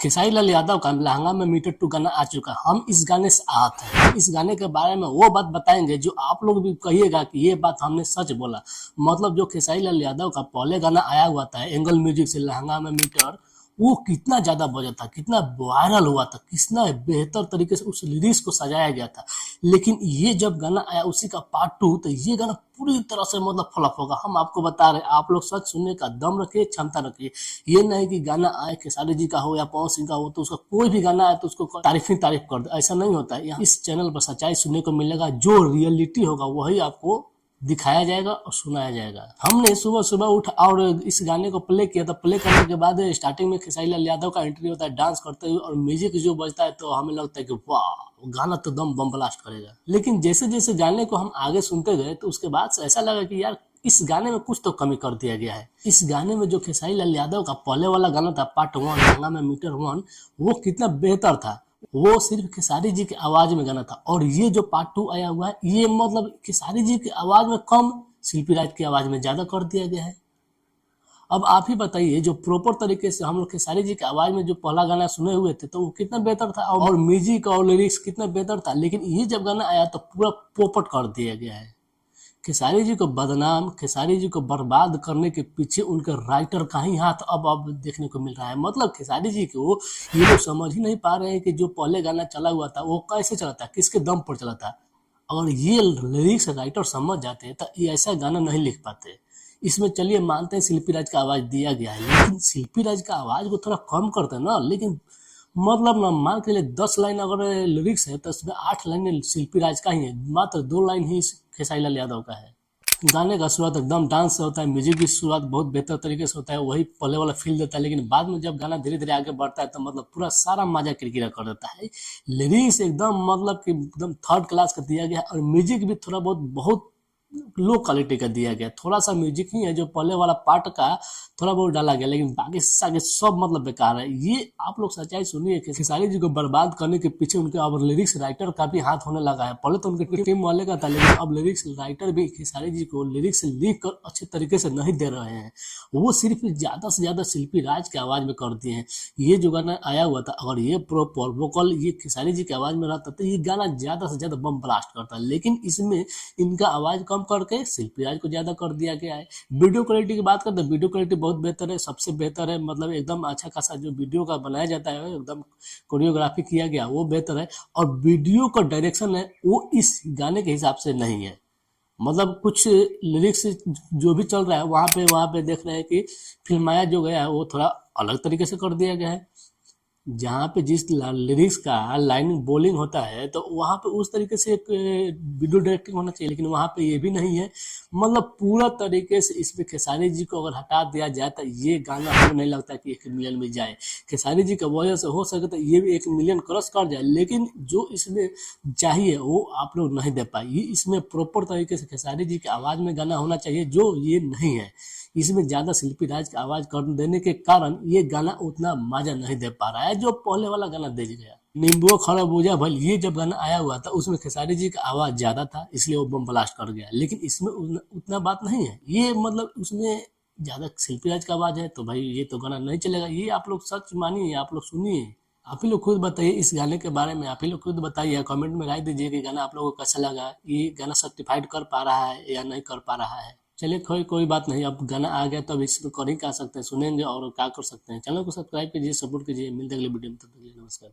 खेसारी लाल यादव का लहंगा में metre to गाना आ चुका है। हम इस गाने से आहत हैं। इस गाने के बारे में वो बात बताएंगे जो आप लोग भी कहिएगा कि ये बात हमने सच बोला। मतलब जो खेसारी लाल यादव का पहले गाना आया हुआ था एंगल म्यूजिक से लहंगा में मीटर, वो कितना ज्यादा बजा था, कितना वायरल हुआ था, कितना बेहतर तरीके से उस लिरिक्स को सजाया गया था। लेकिन ये जब गाना आया उसी का पार्ट 2, तो ये गाना पूरी तरह से मतलब फ्लॉप होगा। हम आपको बता रहे हैं, आप लोग सच सुनने का दम रखिए, क्षमता रखिए। ये नहीं कि गाना आए खेसारी जी का हो या पवन सिंह का हो तो उसका कोई भी गाना आए तो उसको तारीफ ही तारीफ कर दे, ऐसा नहीं होता है। यहाँ इस चैनल पर सच्चाई सुनने को मिलेगा, जो रियलिटी होगा वही आपको दिखाया जाएगा और सुनाया जाएगा। हमने सुबह सुबह उठ और इस गाने को प्ले किया था। प्ले करने के बाद स्टार्टिंग में खेसारी लाल यादव का एंट्री होता है डांस करते हुए, और म्यूजिक जो बजता है तो हमें लगता है कि वाह, गाना तो दम बम ब्लास्ट करेगा। लेकिन जैसे जैसे गाने को हम आगे सुनते गए तो उसके बाद ऐसा लगा कि यार इस गाने में कुछ तो कमी कर दिया गया है। इस गाने में जो खेसारी लाल यादव का पहले वाला गाना था पार्ट 1 लहंगा में मीटर 1, वो कितना बेहतर था। वो सिर्फ खेसारी जी की आवाज में गाना था, और ये जो पार्ट 2 आया हुआ है ये मतलब खेसारी जी की आवाज में कम, शिल्पी राज की आवाज में ज्यादा कर दिया गया है। अब आप ही बताइए, जो प्रॉपर तरीके से हम लोग खेसारी जी की आवाज में जो पहला गाना सुने हुए थे तो वो कितना बेहतर था, और म्यूजिक और लिरिक्स कितना बेहतर था। लेकिन ये जब गाना आया तो पूरा पोपट कर दिया गया है। खेसारी जी को बदनाम, खेसारी जी को बर्बाद करने के पीछे उनके राइटर का ही हाथ अब देखने को मिल रहा है। मतलब खेसारी जी को ये लोग समझ ही नहीं पा रहे हैं कि जो पहले गाना चला हुआ था वो कैसे चला था, किसके दम पर चला था। अगर ये लिरिक्स राइटर समझ जाते तो ये ऐसा गाना नहीं लिख पाते। इसमें चलिए मानते हैं शिल्पी राज का आवाज दिया गया है, लेकिन शिल्पी राज का आवाज को थोड़ा कम करते हैं ना। लेकिन मतलब ना, मान के लिए 10 लाइन अगर लिरिक्स है तो उसमें 8 लाइन शिल्पी राज का ही है, मात्र 2 लाइन ही खेसारी लाल यादव का है। गाने का शुरुआत एकदम डांस से होता है, म्यूजिक की शुरुआत बहुत बेहतर तरीके से होता है, वही पहले वाला फील देता है। लेकिन बाद में जब गाना धीरे धीरे आगे बढ़ता है तो मतलब पूरा सारा मजा किरकिरा कर देता है। लिरिक्स एकदम मतलब कि एकदम थर्ड क्लास का दिया गया, और म्यूजिक भी थोड़ा बहुत लो क्वालिटी का दिया गया। थोड़ा सा म्यूजिक ही है जो पहले वाला पार्ट का थोड़ा बहुत डाला गया, लेकिन बाकी सारे सब मतलब बेकार है। ये आप लोग सच्चाई सुनिए कि खेसारी जी को बर्बाद करने के पीछे उनके अब लिरिक्स राइटर का भी हाथ होने लगा है। पहले तो उनके टीम वाले का था, लेकिन अब लिरिक्स राइटर भी खेसारी जी को लिरिक्स लिख कर अच्छे तरीके से नहीं दे रहे हैं। वो सिर्फ ज्यादा से ज्यादा शिल्पी राज की आवाज में कर दिए हैं। ये जो गाना आया हुआ था, अगर ये प्रॉपर वोकल ये खेसारी जी की आवाज में रहता तो ये गाना ज्यादा से ज्यादा बम ब्लास्ट करता, लेकिन इसमें इनका आवाज कम करके शिल्पी राज को ज्यादा कर दिया गया है। वीडियो क्वालिटी की बात करते हैं, वीडियो क्वालिटी बहुत बेहतर है, सबसे बेहतर है। मतलब एकदम अच्छा खासा जो वीडियो का बनाया जाता है, एकदम कोरियोग्राफी किया गया वो बेहतर है। और वीडियो का डायरेक्शन है वो इस गाने के हिसाब से नहीं है। मतलब कुछ लिरिक्स जो भी चल रहा है वहाँ पे देख रहे हैं कि फिल्माया जो गया है वो थोड़ा अलग तरीके से कर दिया गया है। जहाँ पे जिस लिरिक्स का लाइन बोलिंग होता है तो वहाँ पे उस तरीके से एक वीडियो डायरेक्टिंग होना चाहिए, लेकिन वहाँ पे ये भी नहीं है। मतलब पूरा तरीके से इसमें खेसारी जी को अगर हटा दिया जाए तो ये गाना हमें नहीं लगता कि 1 मिलियन में जाए। खेसारी जी की वजह से हो सके तो ये भी 1 मिलियन क्रॉस कर जाए, लेकिन जो इसमें चाहिए वो आप लोग नहीं दे पाए। इसमें प्रॉपर तरीके से खेसारी जी की आवाज़ में गाना होना चाहिए, जो ये नहीं है। इसमें ज्यादा शिल्पी राज की आवाज कर देने के कारण ये गाना उतना मजा नहीं दे पा रहा है जो पहले वाला गाना दे गया। नींबू खरबूजा भल, ये जब गाना आया हुआ था उसमें खेसारी जी का आवाज ज्यादा था, इसलिए वो बम ब्लास्ट कर गया। लेकिन इसमें उतना बात नहीं है। ये मतलब उसमें ज्यादा शिल्पी राज का आवाज है तो भाई ये तो गाना नहीं चलेगा। ये आप लोग सच मानिए, आप लोग सुनिए, आप ही लोग खुद बताइए इस गाने के बारे में। आप ही लोग खुद बताइए, कमेंट में राय दीजिए कि गाना आप लोगों को कैसा लगा, ये गाना सर्टिफाइड कर पा रहा है या नहीं कर पा रहा है। चलिए कोई बात नहीं, अब गाना आ गया तो अब इसको कर ही क्या सकते हैं, सुनेंगे और क्या कर सकते हैं। चैनल को सब्सक्राइब कीजिए, सपोर्ट कीजिए। मिलते अगले वीडियो में, तब तक के लिए नमस्कार।